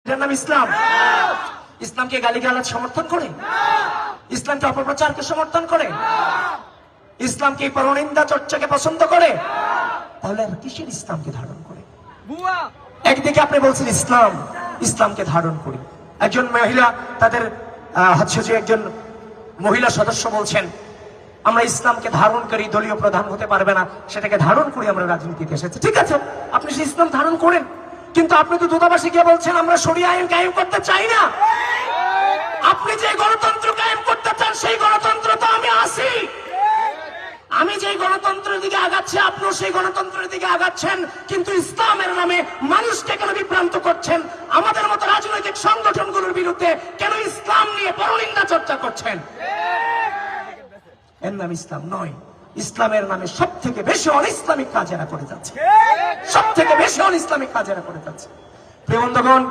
এটার নাম ইসলাম। ইসলামকে গালিগালাজ সমর্থন করে? ইসলামকে অপপ্রচারকে সমর্থন করে? ইসলামকে পরনিন্দা চর্চাকে পছন্দ করে? তাহলে আর কিসের ইসলামকে ধারণ করে? একদিকে আপনি বলছেন ইসলাম, ইসলামকে ধারণ করি। একজন মহিলা তাদের হচ্ছে যে একজন মহিলা সদস্য বলছেন আমরা ইসলামকে ধারণ করি, দলীয় প্রধান হতে পারবে না, সেটাকে ধারণ করি আমরা রাজনীতিতে এসেছি। ঠিক আছে, আপনি সেই ইসলাম ধারণ করেন, কিন্তু আপনি তো দূতাবাসে গিয়ে বলছেন আমরা শরিয়া আইন কায়েম করতে চাই না। আপনি যে গণতন্ত্র কায়েম করতে চান সেই গণতন্ত্র তো আমি আসি। আমি যে গণতন্ত্রের দিকে আগাচ্ছি আপনিও সেই গণতন্ত্রের দিকে আগাচ্ছেন, কিন্তু ইসলামের নামে মানুষকে কেন বিভ্রান্ত করছেন? আমাদের মতো রাজনৈতিক সংগঠনগুলোর বিরুদ্ধে কেন ইসলাম নিয়ে পরনিন্দা চর্চা করছেন? এর নাম ইসলাম নয়। ইসলামের নামে সব থেকে বেশি অনইসলামিক কাজ এরা করে যাচ্ছে, সব থেকে বেশি অনইসলামিক কাজ এরা করে যাচ্ছে। প্রিয় বন্ধুগণ,